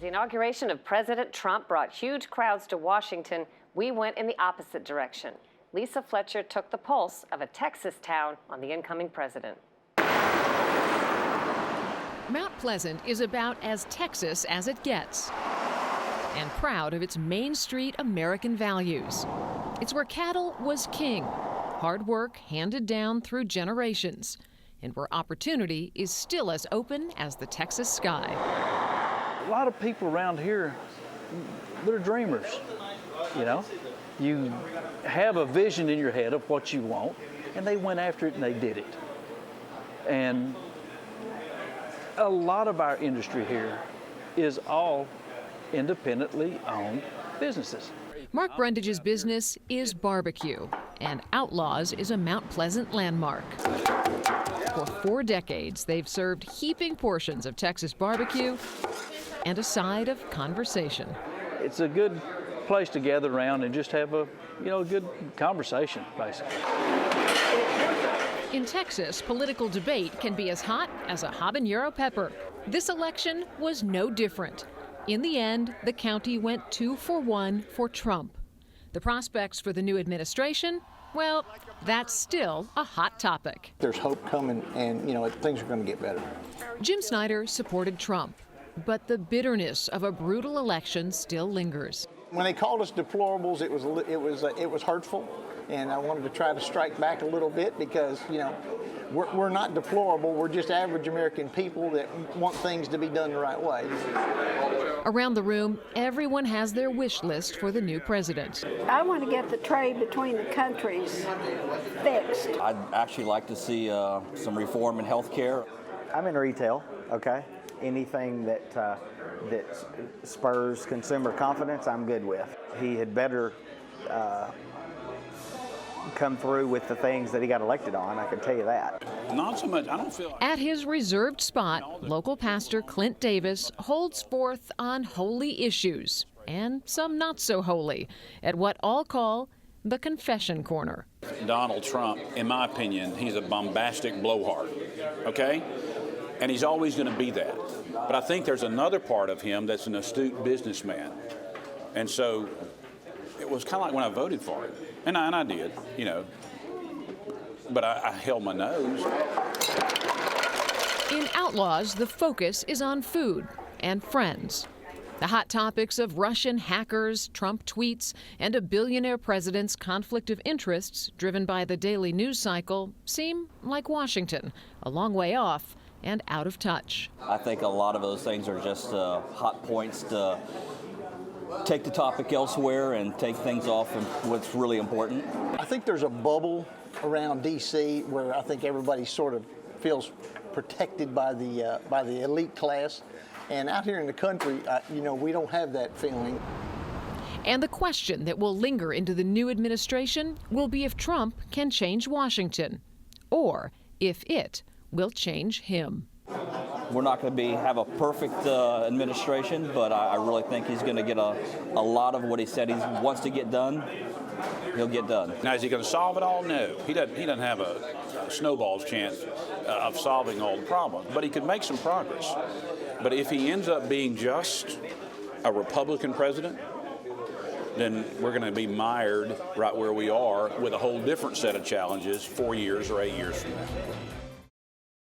As the inauguration of President Trump brought huge crowds to Washington, we went in the opposite direction. Lisa Fletcher took the pulse of a Texas town on the incoming president. Mount Pleasant is about as Texas as it gets, and proud of its Main Street American values. It's where cattle was king, hard work handed down through generations, and where opportunity is still as open as the Texas sky. A lot of people around here, they're dreamers, you know? You have a vision in your head of what you want, and they went after it and they did it. And a lot of our industry here is all independently owned businesses. Mark Brundage's business is barbecue, and Outlaws is a Mount Pleasant landmark. For 4 decades, they've served heaping portions of Texas barbecue and a side of conversation. It's a good place to gather around and just have a, good conversation, basically. In Texas, political debate can be as hot as a habanero pepper. This election was no different. In the end, the county went 2-for-1 for Trump. The prospects for the new administration, well, that's still a hot topic. There's hope coming, and things are going to get better. Jim Snyder supported Trump, but the bitterness of a brutal election still lingers. When they called us deplorables, it was hurtful, and I wanted to try to strike back a little bit because we're not deplorable. We're just average American people that want things to be done the right way. Around the room, everyone has their wish list for the new president. I want to get the trade between the countries fixed. I'd actually like to see some reform in health care. I'm in retail, okay? Anything that spurs consumer confidence, I'm good with. He had better come through with the things that he got elected on, I can tell you that. Not so much, I don't feel like... At his reserved spot, local pastor Clint Davis holds forth on holy issues, and some not so holy, at what all call the confession corner. Donald Trump, in my opinion, he's a bombastic blowhard, okay? And he's always going to be that. But I think there's another part of him that's an astute businessman. And so it was kind of like when I voted for him. And I did, but I held my nose. In Outlaws, the focus is on food and friends. The hot topics of Russian hackers, Trump tweets, and a billionaire president's conflict of interests driven by the daily news cycle seem like Washington, a long way off and out of touch. I think a lot of those things are just hot points to take the topic elsewhere and take things off of what's really important. I think there's a bubble around D.C. where I think everybody sort of feels protected by the elite class. And out here in the country, we don't have that feeling. And the question that will linger into the new administration will be if Trump can change Washington, or if it will change him. We're not going to have a perfect administration, but I really think he's going to get a lot of what he said he wants to get done. He'll get done. Now, is he going to solve it all? No. He doesn't have a snowball's chance of solving all the problems, but he could make some progress. But if he ends up being just a Republican president, then we're going to be mired right where we are with a whole different set of challenges 4 years or 8 years from now.